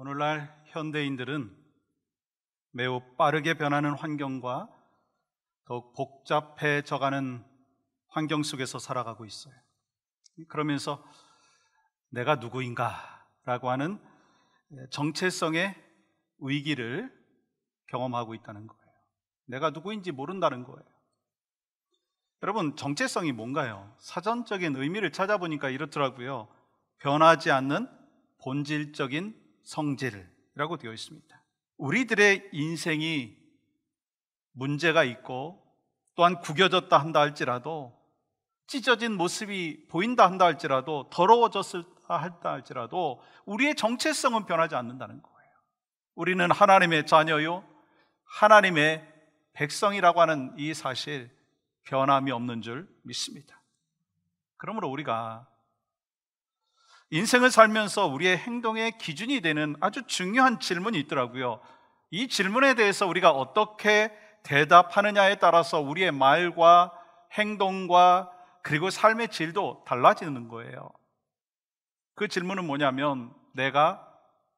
오늘날 현대인들은 매우 빠르게 변하는 환경과 더욱 복잡해져가는 환경 속에서 살아가고 있어요. 그러면서 내가 누구인가라고 하는 정체성의 위기를 경험하고 있다는 거예요. 내가 누구인지 모른다는 거예요. 여러분, 정체성이 뭔가요? 사전적인 의미를 찾아보니까 이렇더라고요. 변하지 않는 본질적인 성질이라고 되어 있습니다. 우리들의 인생이 문제가 있고 또한 구겨졌다 한다 할지라도, 찢어진 모습이 보인다 한다 할지라도, 더러워졌다 한다 할지라도 우리의 정체성은 변하지 않는다는 거예요. 우리는 하나님의 자녀요, 하나님의 백성이라고 하는 이 사실, 변함이 없는 줄 믿습니다. 그러므로 우리가 인생을 살면서 우리의 행동의 기준이 되는 아주 중요한 질문이 있더라고요. 이 질문에 대해서 우리가 어떻게 대답하느냐에 따라서 우리의 말과 행동과 그리고 삶의 질도 달라지는 거예요. 그 질문은 뭐냐면, 내가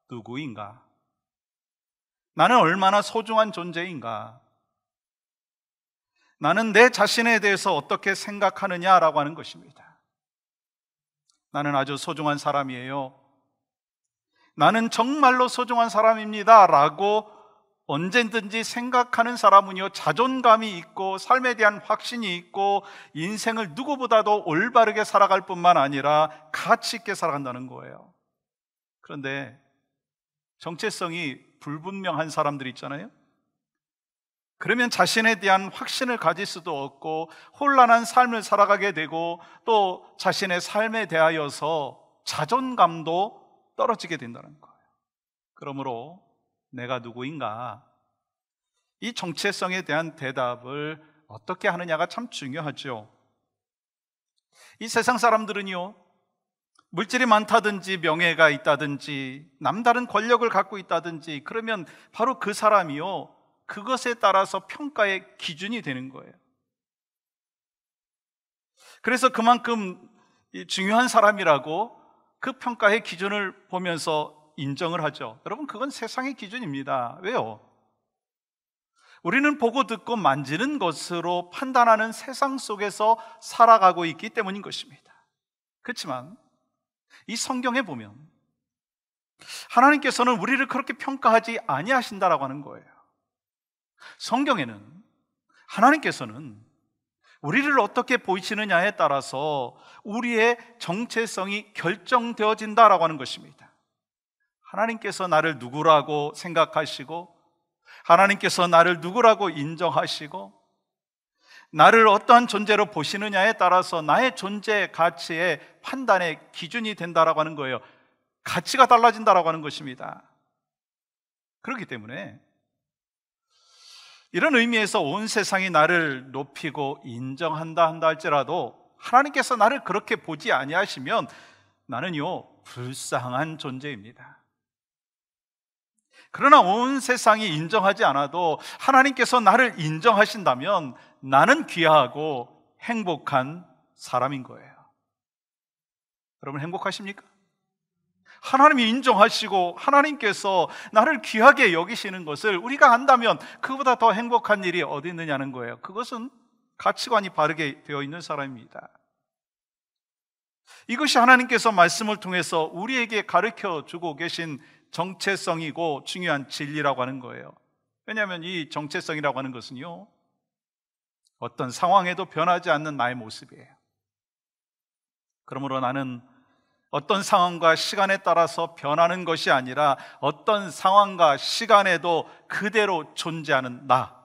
누구인가? 나는 얼마나 소중한 존재인가? 나는 내 자신에 대해서 어떻게 생각하느냐라고 하는 것입니다. 나는 아주 소중한 사람이에요. 나는 정말로 소중한 사람입니다 라고 언제든지 생각하는 사람은요, 자존감이 있고 삶에 대한 확신이 있고 인생을 누구보다도 올바르게 살아갈 뿐만 아니라 가치 있게 살아간다는 거예요. 그런데 정체성이 불분명한 사람들 있잖아요. 그러면 자신에 대한 확신을 가질 수도 없고 혼란한 삶을 살아가게 되고 또 자신의 삶에 대하여서 자존감도 떨어지게 된다는 거예요. 그러므로 내가 누구인가? 이 정체성에 대한 대답을 어떻게 하느냐가 참 중요하죠. 이 세상 사람들은요, 물질이 많다든지 명예가 있다든지 남다른 권력을 갖고 있다든지 그러면 바로 그 사람이요, 그것에 따라서 평가의 기준이 되는 거예요. 그래서 그만큼 중요한 사람이라고 그 평가의 기준을 보면서 인정을 하죠. 여러분, 그건 세상의 기준입니다. 왜요? 우리는 보고 듣고 만지는 것으로 판단하는 세상 속에서 살아가고 있기 때문인 것입니다. 그렇지만 이 성경에 보면 하나님께서는 우리를 그렇게 평가하지 아니하신다라고 하는 거예요. 성경에는 하나님께서는 우리를 어떻게 보이시느냐에 따라서 우리의 정체성이 결정되어진다라고 하는 것입니다. 하나님께서 나를 누구라고 생각하시고, 하나님께서 나를 누구라고 인정하시고, 나를 어떠한 존재로 보시느냐에 따라서 나의 존재 가치의 판단의 기준이 된다라고 하는 거예요. 가치가 달라진다라고 하는 것입니다. 그렇기 때문에 이런 의미에서 온 세상이 나를 높이고 인정한다 한다 할지라도 하나님께서 나를 그렇게 보지 아니하시면 나는요, 불쌍한 존재입니다. 그러나 온 세상이 인정하지 않아도 하나님께서 나를 인정하신다면 나는 귀하고 행복한 사람인 거예요. 여러분, 행복하십니까? 하나님이 인정하시고 하나님께서 나를 귀하게 여기시는 것을 우리가 안다면 그보다 더 행복한 일이 어디 있느냐는 거예요. 그것은 가치관이 바르게 되어 있는 사람입니다. 이것이 하나님께서 말씀을 통해서 우리에게 가르쳐 주고 계신 정체성이고 중요한 진리라고 하는 거예요. 왜냐하면 이 정체성이라고 하는 것은요, 어떤 상황에도 변하지 않는 나의 모습이에요. 그러므로 나는 어떤 상황과 시간에 따라서 변하는 것이 아니라 어떤 상황과 시간에도 그대로 존재하는 나.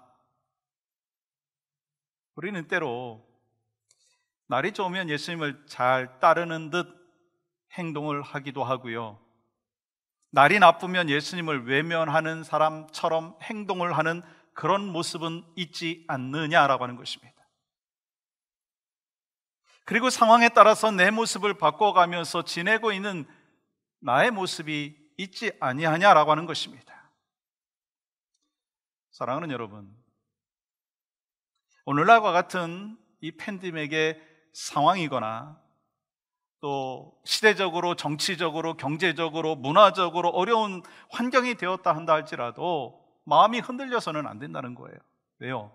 우리는 때로 날이 좋으면 예수님을 잘 따르는 듯 행동을 하기도 하고요, 날이 나쁘면 예수님을 외면하는 사람처럼 행동을 하는 그런 모습은 있지 않느냐라고 하는 것입니다. 그리고 상황에 따라서 내 모습을 바꿔가면서 지내고 있는 나의 모습이 있지 아니하냐라고 하는 것입니다. 사랑하는 여러분, 오늘날과 같은 이 팬데믹의 상황이거나 또 시대적으로, 정치적으로, 경제적으로, 문화적으로 어려운 환경이 되었다 한다 할지라도 마음이 흔들려서는 안 된다는 거예요. 왜요?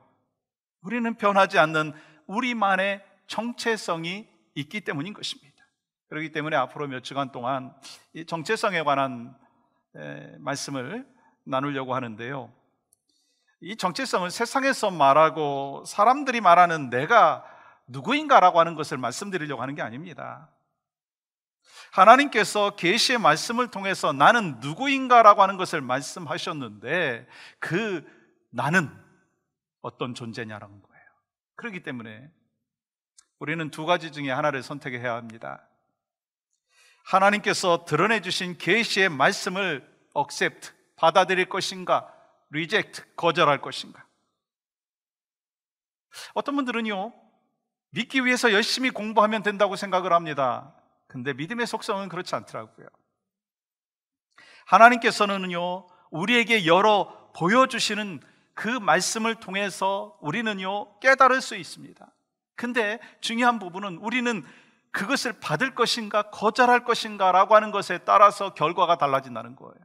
우리는 변하지 않는 우리만의 정체성이 있기 때문인 것입니다. 그렇기 때문에 앞으로 몇 주간 동안 이 정체성에 관한 말씀을 나누려고 하는데요, 이 정체성은 세상에서 말하고 사람들이 말하는 내가 누구인가라고 하는 것을 말씀드리려고 하는 게 아닙니다. 하나님께서 계시의 말씀을 통해서 나는 누구인가라고 하는 것을 말씀하셨는데, 그 나는 어떤 존재냐라는 거예요. 그렇기 때문에 우리는 두 가지 중에 하나를 선택해야 합니다. 하나님께서 드러내 주신 계시의 말씀을 accept, 받아들일 것인가, reject, 거절할 것인가. 어떤 분들은요, 믿기 위해서 열심히 공부하면 된다고 생각을 합니다. 근데 믿음의 속성은 그렇지 않더라고요. 하나님께서는요, 우리에게 열어 보여주시는 그 말씀을 통해서 우리는요, 깨달을 수 있습니다. 근데 중요한 부분은 우리는 그것을 받을 것인가 거절할 것인가 라고 하는 것에 따라서 결과가 달라진다는 거예요.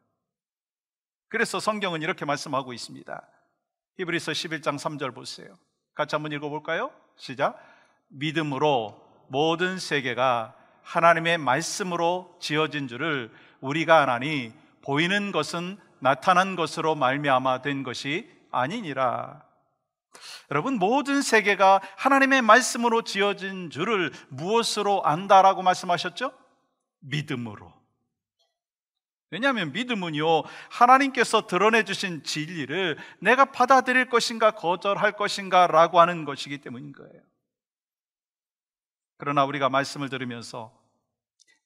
그래서 성경은 이렇게 말씀하고 있습니다. 히브리서 11장 3절 보세요. 같이 한번 읽어볼까요? 시작. 믿음으로 모든 세계가 하나님의 말씀으로 지어진 줄을 우리가 아나니 보이는 것은 나타난 것으로 말미암아 된 것이 아니니라. 여러분, 모든 세계가 하나님의 말씀으로 지어진 줄을 무엇으로 안다라고 말씀하셨죠? 믿음으로. 왜냐하면 믿음은요, 하나님께서 드러내 주신 진리를 내가 받아들일 것인가 거절할 것인가 라고 하는 것이기 때문인 거예요. 그러나 우리가 말씀을 들으면서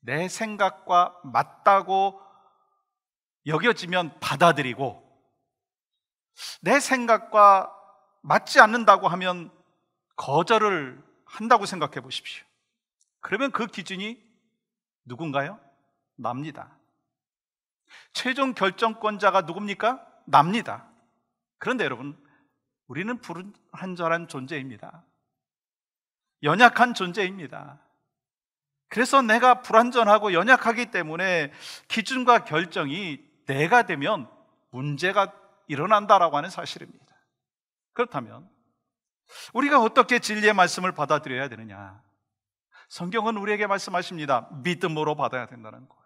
내 생각과 맞다고 여겨지면 받아들이고, 내 생각과 맞지 않는다고 하면 거절을 한다고 생각해 보십시오. 그러면 그 기준이 누군가요? 납니다. 최종 결정권자가 누굽니까? 납니다. 그런데 여러분, 우리는 불완전한 존재입니다. 연약한 존재입니다. 그래서 내가 불완전하고 연약하기 때문에 기준과 결정이 내가 되면 문제가 일어난다라고 하는 사실입니다. 그렇다면 우리가 어떻게 진리의 말씀을 받아들여야 되느냐? 성경은 우리에게 말씀하십니다. 믿음으로 받아야 된다는 거예요.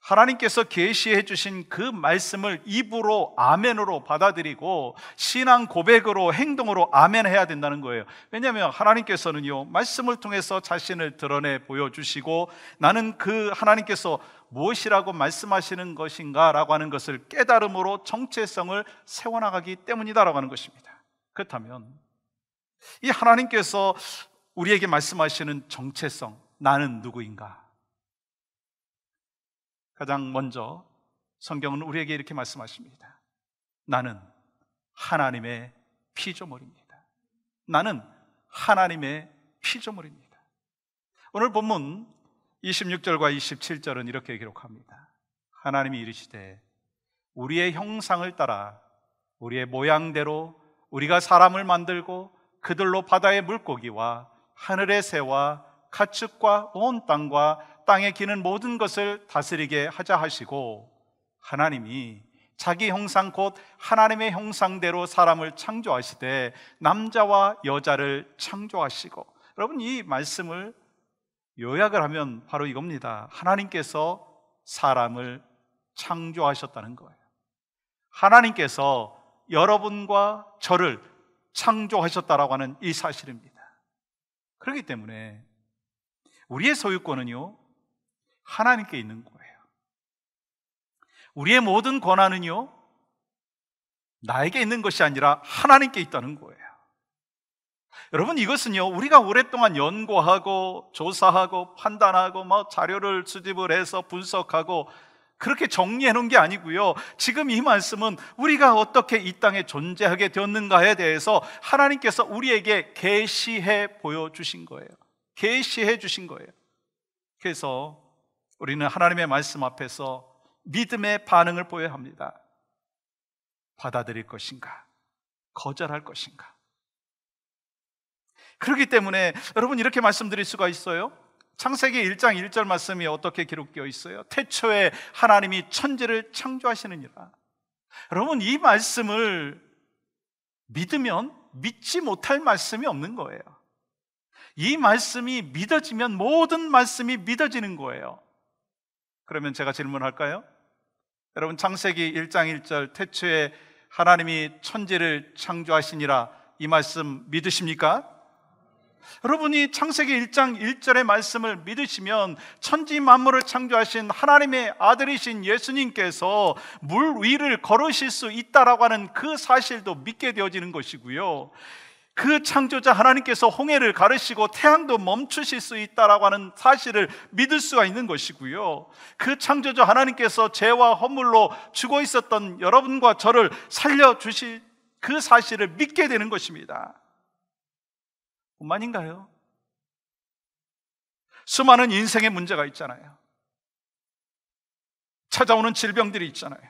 하나님께서 계시해 주신 그 말씀을 입으로 아멘으로 받아들이고 신앙 고백으로 행동으로 아멘해야 된다는 거예요. 왜냐하면 하나님께서는요, 말씀을 통해서 자신을 드러내 보여주시고 나는 그 하나님께서 무엇이라고 말씀하시는 것인가 라고 하는 것을 깨달음으로 정체성을 세워나가기 때문이다라고 하는 것입니다. 그렇다면 이 하나님께서 우리에게 말씀하시는 정체성, 나는 누구인가? 가장 먼저 성경은 우리에게 이렇게 말씀하십니다. 나는 하나님의 피조물입니다. 나는 하나님의 피조물입니다. 오늘 본문 26절과 27절은 이렇게 기록합니다. 하나님이 이르시되 우리의 형상을 따라 우리의 모양대로 우리가 사람을 만들고 그들로 바다의 물고기와 하늘의 새와 가축과 온 땅과 땅에 기는 모든 것을 다스리게 하자 하시고, 하나님이 자기 형상 곧 하나님의 형상대로 사람을 창조하시되 남자와 여자를 창조하시고. 여러분, 이 말씀을 요약을 하면 바로 이겁니다. 하나님께서 사람을 창조하셨다는 거예요. 하나님께서 여러분과 저를 창조하셨다라고 하는 이 사실입니다. 그렇기 때문에 우리의 소유권은요, 하나님께 있는 거예요. 우리의 모든 권한은요, 나에게 있는 것이 아니라 하나님께 있다는 거예요. 여러분, 이것은요, 우리가 오랫동안 연구하고 조사하고 판단하고 자료를 수집을 해서 분석하고 그렇게 정리해 놓은 게 아니고요, 지금 이 말씀은 우리가 어떻게 이 땅에 존재하게 되었는가에 대해서 하나님께서 우리에게 계시해 보여주신 거예요. 계시해 주신 거예요. 그래서 우리는 하나님의 말씀 앞에서 믿음의 반응을 보여야 합니다. 받아들일 것인가? 거절할 것인가? 그렇기 때문에 여러분, 이렇게 말씀드릴 수가 있어요. 창세기 1장 1절 말씀이 어떻게 기록되어 있어요? 태초에 하나님이 천지를 창조하시느니라. 여러분, 이 말씀을 믿으면 믿지 못할 말씀이 없는 거예요. 이 말씀이 믿어지면 모든 말씀이 믿어지는 거예요. 그러면 제가 질문할까요? 여러분, 창세기 1장 1절 태초에 하나님이 천지를 창조하시니라, 이 말씀 믿으십니까? 여러분이 창세기 1장 1절의 말씀을 믿으시면 천지 만물을 창조하신 하나님의 아들이신 예수님께서 물 위를 걸으실 수 있다라고 하는 그 사실도 믿게 되어지는 것이고요, 그 창조자 하나님께서 홍해를 가르시고 태양도 멈추실 수 있다라고 하는 사실을 믿을 수가 있는 것이고요, 그 창조자 하나님께서 죄와 허물로 죽어 있었던 여러분과 저를 살려주실 그 사실을 믿게 되는 것입니다. 뿐만인가요? 수많은 인생의 문제가 있잖아요. 찾아오는 질병들이 있잖아요.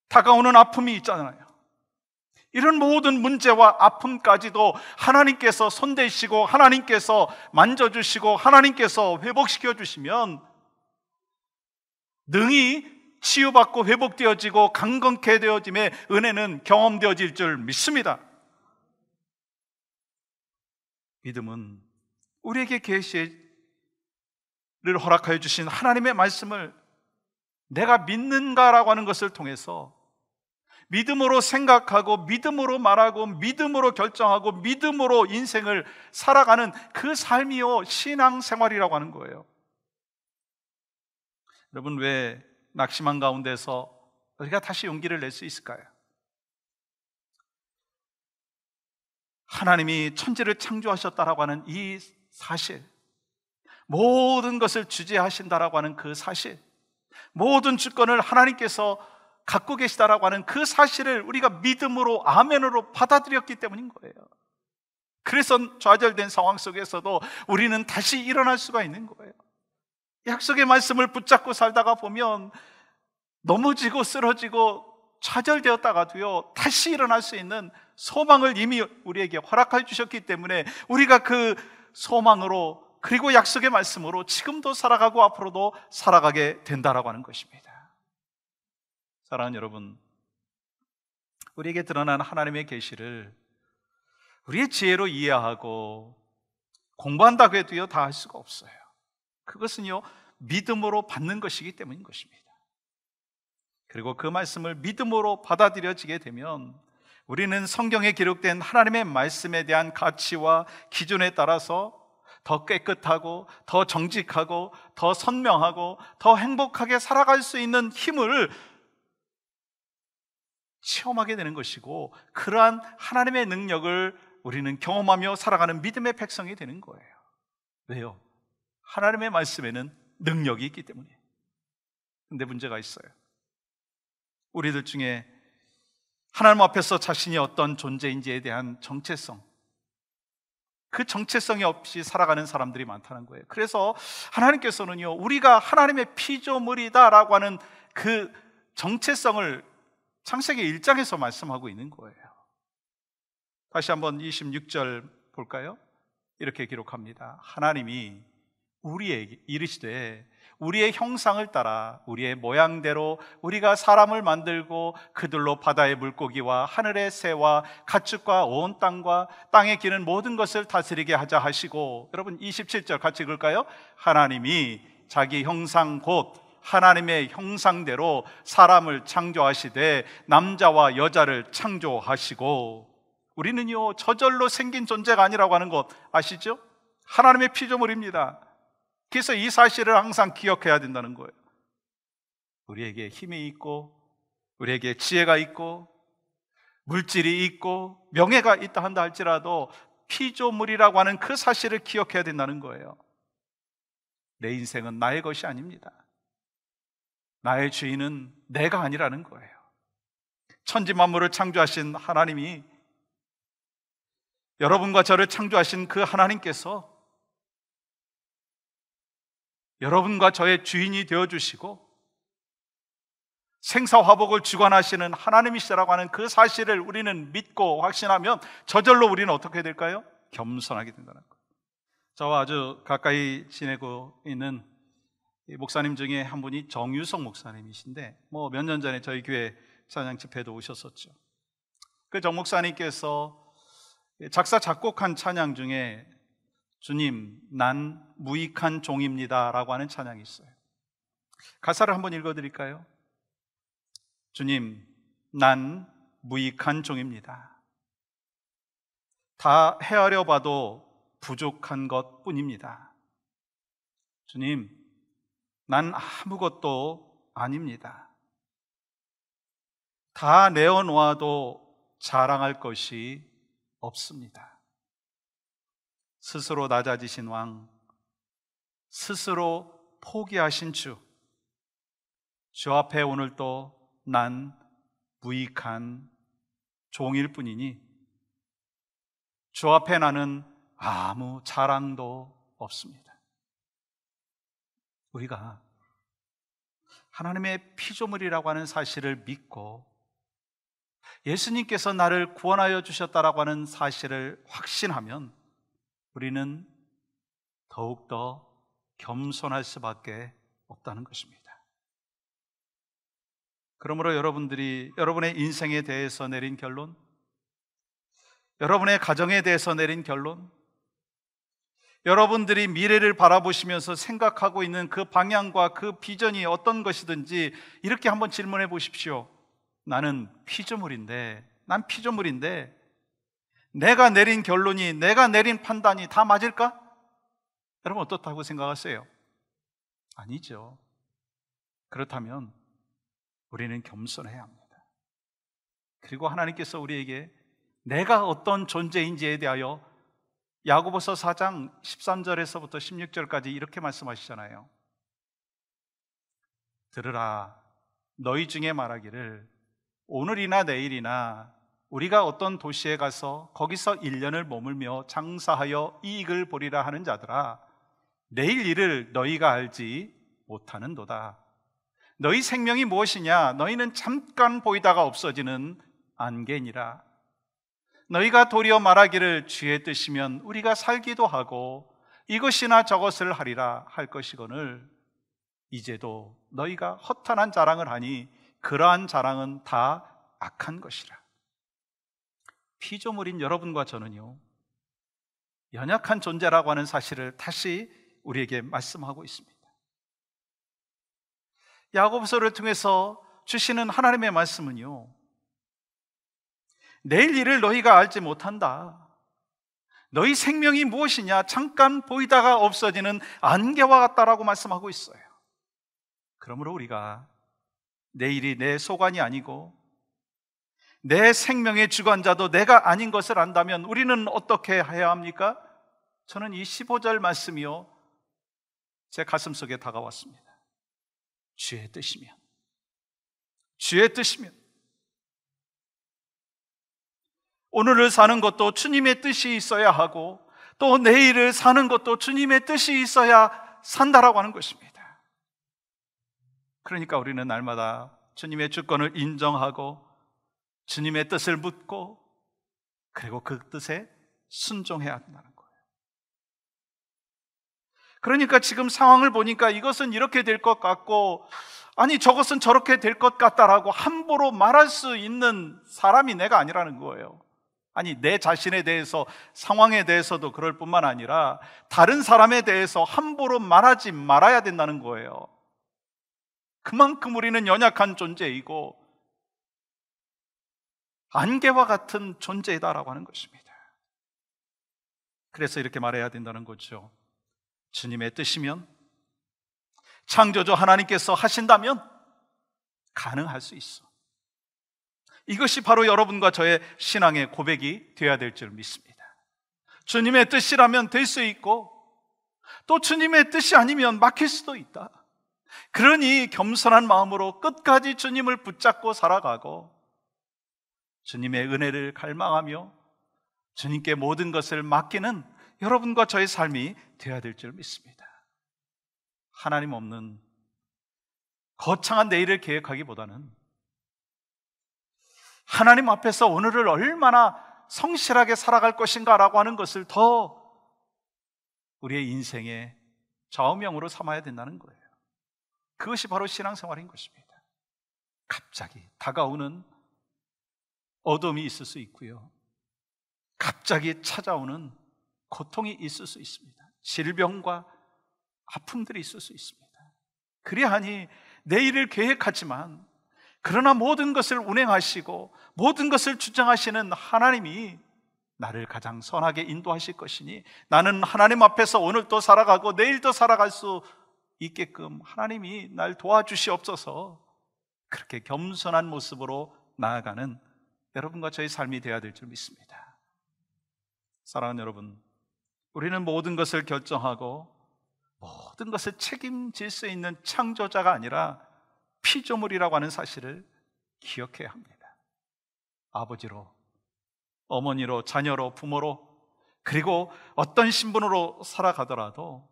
다가오는 아픔이 있잖아요. 이런 모든 문제와 아픔까지도 하나님께서 손대시고 하나님께서 만져주시고 하나님께서 회복시켜 주시면 능히 치유받고 회복되어지고 강건케 되어짐의 은혜는 경험되어질 줄 믿습니다. 믿음은 우리에게 계시를 허락하여 주신 하나님의 말씀을 내가 믿는가라고 하는 것을 통해서 믿음으로 생각하고 믿음으로 말하고 믿음으로 결정하고 믿음으로 인생을 살아가는 그 삶이요 신앙생활이라고 하는 거예요. 여러분, 왜 낙심한 가운데서 우리가 다시 용기를 낼 수 있을까요? 하나님이 천지를 창조하셨다라고 하는 이 사실, 모든 것을 주재하신다라고 하는 그 사실, 모든 주권을 하나님께서 갖고 계시다라고 하는 그 사실을 우리가 믿음으로 아멘으로 받아들였기 때문인 거예요. 그래서 좌절된 상황 속에서도 우리는 다시 일어날 수가 있는 거예요. 약속의 말씀을 붙잡고 살다가 보면 넘어지고 쓰러지고 좌절되었다가도요 다시 일어날 수 있는 소망을 이미 우리에게 허락해 주셨기 때문에 우리가 그 소망으로, 그리고 약속의 말씀으로 지금도 살아가고 앞으로도 살아가게 된다라고 하는 것입니다. 사랑하는 여러분, 우리에게 드러난 하나님의 계시를 우리의 지혜로 이해하고 공부한다고 해도요 다 할 수가 없어요. 그것은요 믿음으로 받는 것이기 때문인 것입니다. 그리고 그 말씀을 믿음으로 받아들여지게 되면 우리는 성경에 기록된 하나님의 말씀에 대한 가치와 기준에 따라서 더 깨끗하고 더 정직하고 더 선명하고 더 행복하게 살아갈 수 있는 힘을 체험하게 되는 것이고, 그러한 하나님의 능력을 우리는 경험하며 살아가는 믿음의 백성이 되는 거예요. 왜요? 하나님의 말씀에는 능력이 있기 때문에. 근데 문제가 있어요. 우리들 중에 하나님 앞에서 자신이 어떤 존재인지에 대한 정체성, 그 정체성이 없이 살아가는 사람들이 많다는 거예요. 그래서 하나님께서는요 우리가 하나님의 피조물이다라고 하는 그 정체성을 창세기 1장에서 말씀하고 있는 거예요. 다시 한번 26절 볼까요? 이렇게 기록합니다. 하나님이 우리에게 이르시되 우리의 형상을 따라 우리의 모양대로 우리가 사람을 만들고 그들로 바다의 물고기와 하늘의 새와 가축과 온 땅과 땅에 기는 모든 것을 다스리게 하자 하시고, 여러분 27절 같이 읽을까요? 하나님이 자기 형상 곧 하나님의 형상대로 사람을 창조하시되 남자와 여자를 창조하시고. 우리는요 저절로 생긴 존재가 아니라고 하는 것 아시죠? 하나님의 피조물입니다. 그래서 이 사실을 항상 기억해야 된다는 거예요. 우리에게 힘이 있고 우리에게 지혜가 있고 물질이 있고 명예가 있다 한다 할지라도 피조물이라고 하는 그 사실을 기억해야 된다는 거예요. 내 인생은 나의 것이 아닙니다. 나의 주인은 내가 아니라는 거예요. 천지 만물을 창조하신 하나님이, 여러분과 저를 창조하신 그 하나님께서 여러분과 저의 주인이 되어주시고 생사화복을 주관하시는 하나님이시라고 하는 그 사실을 우리는 믿고 확신하면 저절로 우리는 어떻게 될까요? 겸손하게 된다는 거예요. 저와 아주 가까이 지내고 있는 목사님 중에 한 분이 정유석 목사님이신데 몇 년 전에 저희 교회 찬양 집회도 오셨었죠. 그 정 목사님께서 작사 작곡한 찬양 중에 주님, 난 무익한 종입니다 라고 하는 찬양이 있어요. 가사를 한번 읽어드릴까요? 주님, 난 무익한 종입니다. 다 헤아려 봐도 부족한 것 뿐입니다. 주님, 난 아무것도 아닙니다. 다 내어놓아도 자랑할 것이 없습니다. 스스로 낮아지신 왕, 스스로 포기하신 주 앞에 오늘도 난 무익한 종일 뿐이니 주 앞에 나는 아무 자랑도 없습니다. 우리가 하나님의 피조물이라고 하는 사실을 믿고 예수님께서 나를 구원하여 주셨다라고 하는 사실을 확신하면 우리는 더욱더 겸손할 수밖에 없다는 것입니다. 그러므로 여러분들이 여러분의 인생에 대해서 내린 결론, 여러분의 가정에 대해서 내린 결론, 여러분들이 미래를 바라보시면서 생각하고 있는 그 방향과 그 비전이 어떤 것이든지 이렇게 한번 질문해 보십시오. 나는 난 피조물인데 내가 내린 결론이, 내가 내린 판단이 다 맞을까? 여러분 어떻다고 생각하세요? 아니죠. 그렇다면 우리는 겸손해야 합니다. 그리고 하나님께서 우리에게 내가 어떤 존재인지에 대하여 야고보서 4장 13절에서부터 16절까지 이렇게 말씀하시잖아요. 들으라, 너희 중에 말하기를 오늘이나 내일이나 우리가 어떤 도시에 가서 거기서 1년을 머물며 장사하여 이익을 보리라 하는 자들아, 내일 일을 너희가 알지 못하는도다. 너희 생명이 무엇이냐? 너희는 잠깐 보이다가 없어지는 안개니라. 너희가 도리어 말하기를 주의 뜻이면 우리가 살기도 하고 이것이나 저것을 하리라 할 것이거늘 이제도 너희가 허탄한 자랑을 하니 그러한 자랑은 다 악한 것이라. 피조물인 여러분과 저는요, 연약한 존재라고 하는 사실을 다시 우리에게 말씀하고 있습니다. 야고보서를 통해서 주시는 하나님의 말씀은요, 내일 일을 너희가 알지 못한다. 너희 생명이 무엇이냐? 잠깐 보이다가 없어지는 안개와 같다라고 말씀하고 있어요. 그러므로 우리가 내일이 내 소관이 아니고 내 생명의 주관자도 내가 아닌 것을 안다면 우리는 어떻게 해야 합니까? 저는 이 15절 말씀이요, 제 가슴 속에 다가왔습니다. 주의 뜻이면, 주의 뜻이면. 오늘을 사는 것도 주님의 뜻이 있어야 하고 또 내일을 사는 것도 주님의 뜻이 있어야 산다라고 하는 것입니다. 그러니까 우리는 날마다 주님의 주권을 인정하고 주님의 뜻을 묻고 그리고 그 뜻에 순종해야 한다는 거예요. 그러니까 지금 상황을 보니까 이것은 이렇게 될 것 같고 아니 저것은 저렇게 될 것 같다라고 함부로 말할 수 있는 사람이 내가 아니라는 거예요. 아니 내 자신에 대해서, 상황에 대해서도 그럴 뿐만 아니라 다른 사람에 대해서 함부로 말하지 말아야 된다는 거예요. 그만큼 우리는 연약한 존재이고 안개와 같은 존재이다라고 하는 것입니다. 그래서 이렇게 말해야 된다는 거죠. 주님의 뜻이면, 창조주 하나님께서 하신다면 가능할 수 있어. 이것이 바로 여러분과 저의 신앙의 고백이 되어야 될 줄 믿습니다. 주님의 뜻이라면 될 수 있고 또 주님의 뜻이 아니면 막힐 수도 있다. 그러니 겸손한 마음으로 끝까지 주님을 붙잡고 살아가고 주님의 은혜를 갈망하며 주님께 모든 것을 맡기는 여러분과 저의 삶이 되어야 될 줄 믿습니다. 하나님 없는 거창한 내일을 계획하기보다는 하나님 앞에서 오늘을 얼마나 성실하게 살아갈 것인가 라고 하는 것을 더 우리의 인생의 좌우명으로 삼아야 된다는 거예요. 그것이 바로 신앙생활인 것입니다. 갑자기 다가오는 어둠이 있을 수 있고요, 갑자기 찾아오는 고통이 있을 수 있습니다. 질병과 아픔들이 있을 수 있습니다. 그리하니 내일을 계획하지만, 그러나 모든 것을 운행하시고 모든 것을 주장하시는 하나님이 나를 가장 선하게 인도하실 것이니, 나는 하나님 앞에서 오늘도 살아가고 내일도 살아갈 수 있게끔 하나님이 날 도와주시옵소서, 그렇게 겸손한 모습으로 나아가는 여러분과 저의 삶이 되어야 될 줄 믿습니다. 사랑하는 여러분, 우리는 모든 것을 결정하고 모든 것을 책임질 수 있는 창조자가 아니라 피조물이라고 하는 사실을 기억해야 합니다. 아버지로, 어머니로, 자녀로, 부모로, 그리고 어떤 신분으로 살아가더라도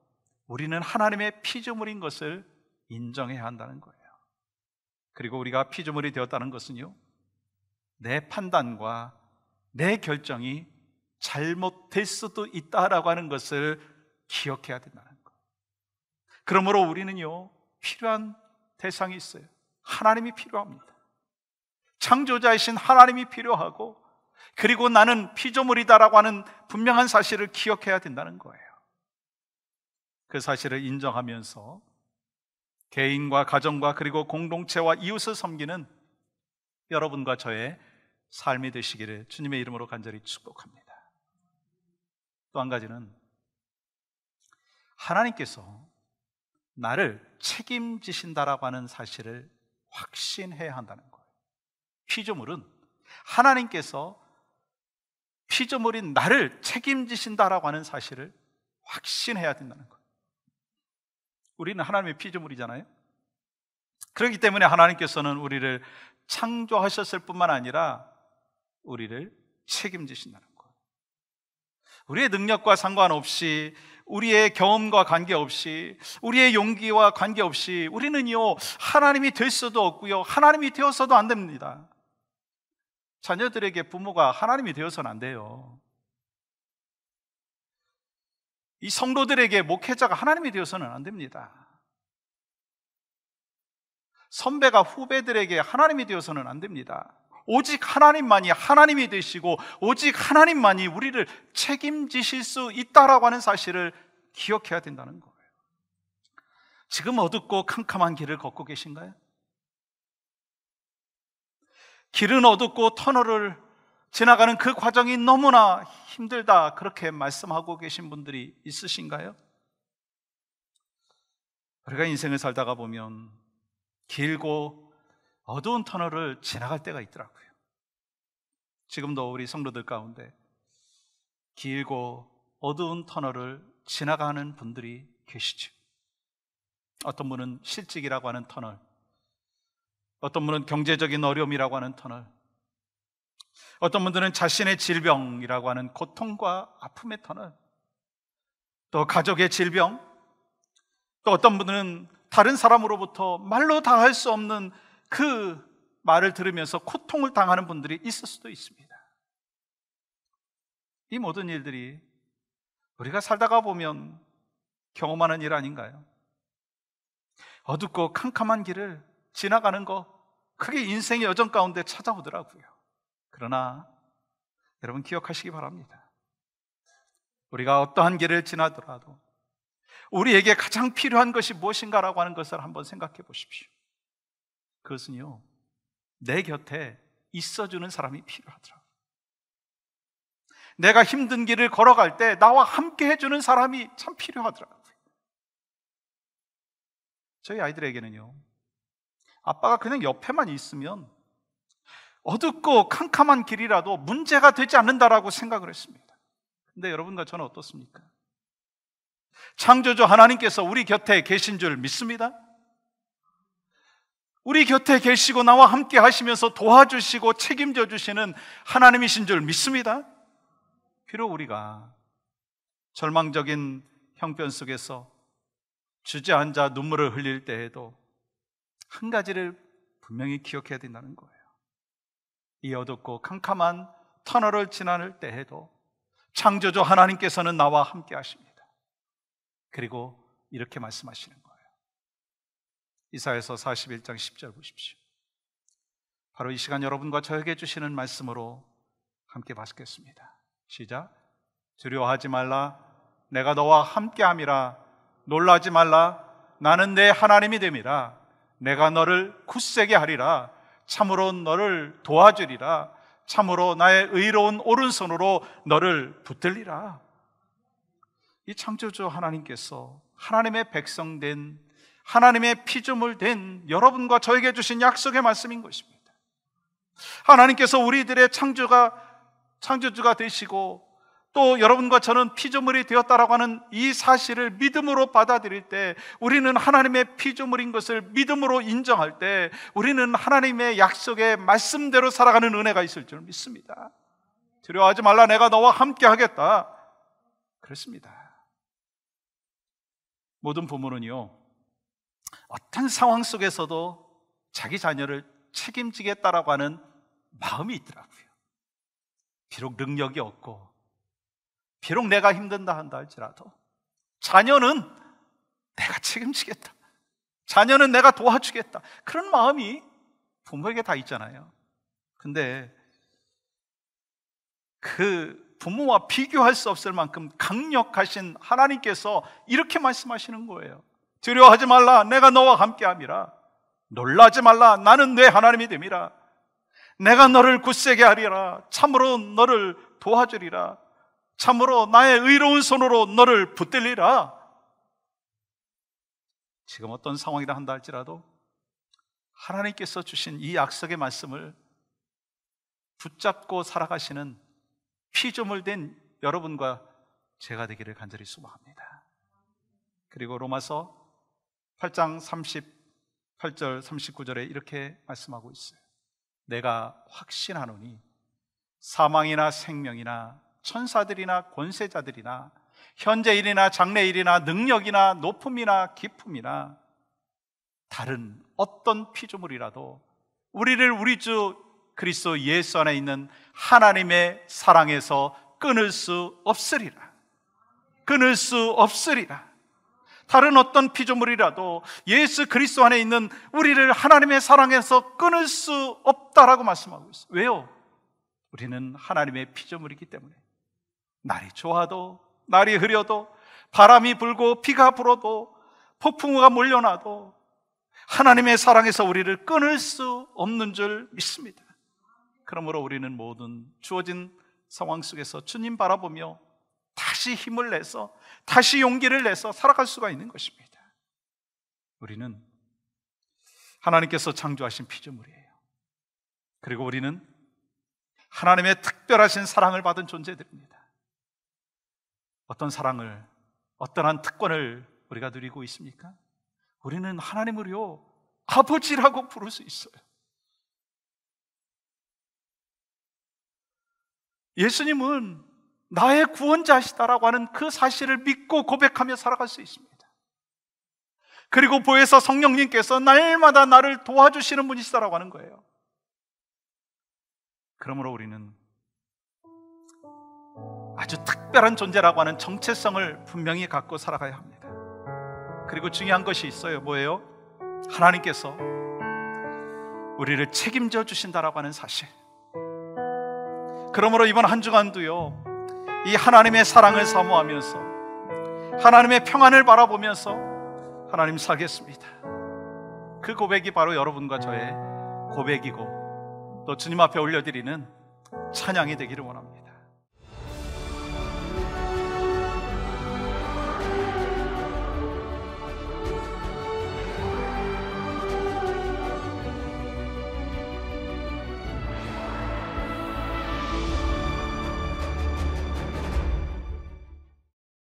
우리는 하나님의 피조물인 것을 인정해야 한다는 거예요. 그리고 우리가 피조물이 되었다는 것은요, 내 판단과 내 결정이 잘못될 수도 있다라고 하는 것을 기억해야 된다는 거예요. 그러므로 우리는요, 필요한 대상이 있어요. 하나님이 필요합니다. 창조자이신 하나님이 필요하고, 그리고 나는 피조물이다라고 하는 분명한 사실을 기억해야 된다는 거예요. 그 사실을 인정하면서 개인과 가정과 그리고 공동체와 이웃을 섬기는 여러분과 저의 삶이 되시기를 주님의 이름으로 간절히 축복합니다. 또 한 가지는, 하나님께서 나를 책임지신다라고 하는 사실을 확신해야 한다는 거예요. 피조물은 하나님께서 피조물인 나를 책임지신다라고 하는 사실을 확신해야 된다는 거예요. 우리는 하나님의 피조물이잖아요. 그렇기 때문에 하나님께서는 우리를 창조하셨을 뿐만 아니라 우리를 책임지신다는 거예요. 우리의 능력과 상관없이, 우리의 경험과 관계없이, 우리의 용기와 관계없이 우리는요, 하나님이 될 수도 없고요, 하나님이 되어서도 안 됩니다. 자녀들에게 부모가 하나님이 되어서는 안 돼요. 이 성도들에게 목회자가 하나님이 되어서는 안 됩니다. 선배가 후배들에게 하나님이 되어서는 안 됩니다. 오직 하나님만이 하나님이 되시고, 오직 하나님만이 우리를 책임지실 수 있다라고 하는 사실을 기억해야 된다는 거예요. 지금 어둡고 캄캄한 길을 걷고 계신가요? 길은 어둡고 터널을 지나가는 그 과정이 너무나 힘들다, 그렇게 말씀하고 계신 분들이 있으신가요? 우리가 인생을 살다가 보면 길고 어두운 터널을 지나갈 때가 있더라고요. 지금도 우리 성도들 가운데 길고 어두운 터널을 지나가는 분들이 계시죠. 어떤 분은 실직이라고 하는 터널, 어떤 분은 경제적인 어려움이라고 하는 터널, 어떤 분들은 자신의 질병이라고 하는 고통과 아픔의 터널, 또 가족의 질병, 또 어떤 분들은 다른 사람으로부터 말로 다 할 수 없는 그 말을 들으면서 고통을 당하는 분들이 있을 수도 있습니다. 이 모든 일들이 우리가 살다가 보면 경험하는 일 아닌가요? 어둡고 캄캄한 길을 지나가는 거, 그게 인생의 여정 가운데 찾아오더라고요. 그러나 여러분 기억하시기 바랍니다. 우리가 어떠한 길을 지나더라도 우리에게 가장 필요한 것이 무엇인가라고 하는 것을 한번 생각해 보십시오. 그것은요, 내 곁에 있어주는 사람이 필요하더라고요. 내가 힘든 길을 걸어갈 때 나와 함께 해주는 사람이 참 필요하더라고요. 저희 아이들에게는요, 아빠가 그냥 옆에만 있으면 어둡고 캄캄한 길이라도 문제가 되지 않는다라고 생각을 했습니다. 근데 여러분과 저는 어떻습니까? 창조주 하나님께서 우리 곁에 계신 줄 믿습니다. 우리 곁에 계시고 나와 함께 하시면서 도와주시고 책임져 주시는 하나님이신 줄 믿습니다. 비록 우리가 절망적인 형편 속에서 주저앉아 눈물을 흘릴 때에도 한 가지를 분명히 기억해야 된다는 거예요. 이 어둡고 캄캄한 터널을 지나는 때에도 창조주 하나님께서는 나와 함께 하십니다. 그리고 이렇게 말씀하시는 거예요. 이사야서 41장 10절 보십시오. 바로 이 시간 여러분과 저에게 주시는 말씀으로 함께 받겠습니다. 시작. 두려워하지 말라, 내가 너와 함께함이라. 놀라지 말라, 나는 내 하나님이 됨이라. 내가 너를 굳세게 하리라. 참으로 너를 도와주리라. 참으로 나의 의로운 오른손으로 너를 붙들리라. 이 창조주 하나님께서 하나님의 백성된, 하나님의 피조물 된 여러분과 저에게 주신 약속의 말씀인 것입니다. 하나님께서 우리들의 창조주가 되시고 또 여러분과 저는 피조물이 되었다라고 하는 이 사실을 믿음으로 받아들일 때, 우리는 하나님의 피조물인 것을 믿음으로 인정할 때, 우리는 하나님의 약속의 말씀대로 살아가는 은혜가 있을 줄 믿습니다. 두려워하지 말라, 내가 너와 함께 하겠다. 그렇습니다. 모든 부모는요, 어떤 상황 속에서도 자기 자녀를 책임지겠다라고 하는 마음이 있더라고요. 비록 능력이 없고 비록 내가 힘든다 한다 할지라도 자녀는 내가 책임지겠다, 자녀는 내가 도와주겠다, 그런 마음이 부모에게 다 있잖아요. 근데 그 부모와 비교할 수 없을 만큼 강력하신 하나님께서 이렇게 말씀하시는 거예요. 두려워하지 말라, 내가 너와 함께함이라. 놀라지 말라, 나는 내 하나님이 됨이라. 내가 너를 굳세게 하리라. 참으로 너를 도와주리라. 참으로 나의 의로운 손으로 너를 붙들리라. 지금 어떤 상황이라 한다 할지라도 하나님께서 주신 이 약속의 말씀을 붙잡고 살아가시는 피조물 된 여러분과 제가 되기를 간절히 소망합니다. 그리고 로마서 8장 38절 39절에 이렇게 말씀하고 있어요. 내가 확신하노니 사망이나 생명이나 천사들이나 권세자들이나 현재일이나 장래일이나 능력이나 높음이나 깊음이나 다른 어떤 피조물이라도 우리를 우리 주 그리스도 예수 안에 있는 하나님의 사랑에서 끊을 수 없으리라. 끊을 수 없으리라. 다른 어떤 피조물이라도 예수 그리스도 안에 있는 우리를 하나님의 사랑에서 끊을 수 없다라고 말씀하고 있어요. 왜요? 우리는 하나님의 피조물이기 때문에 날이 좋아도 날이 흐려도 바람이 불고 비가 불어도 폭풍우가 몰려나도 하나님의 사랑에서 우리를 끊을 수 없는 줄 믿습니다. 그러므로 우리는 모든 주어진 상황 속에서 주님 바라보며 다시 힘을 내서, 다시 용기를 내서 살아갈 수가 있는 것입니다. 우리는 하나님께서 창조하신 피조물이에요. 그리고 우리는 하나님의 특별하신 사랑을 받은 존재들입니다. 어떤 사랑을, 어떠한 특권을 우리가 누리고 있습니까? 우리는 하나님을요 아버지라고 부를 수 있어요. 예수님은 나의 구원자시다라고 하는 그 사실을 믿고 고백하며 살아갈 수 있습니다. 그리고 보혜사 성령님께서 날마다 나를 도와주시는 분이시다라고 하는 거예요. 그러므로 우리는 아주 특별한 존재라고 하는 정체성을 분명히 갖고 살아가야 합니다. 그리고 중요한 것이 있어요. 뭐예요? 하나님께서 우리를 책임져 주신다라고 하는 사실. 그러므로 이번 한 주간도요 이 하나님의 사랑을 사모하면서 하나님의 평안을 바라보면서 하나님 살겠습니다. 그 고백이 바로 여러분과 저의 고백이고 또 주님 앞에 올려드리는 찬양이 되기를 원합니다.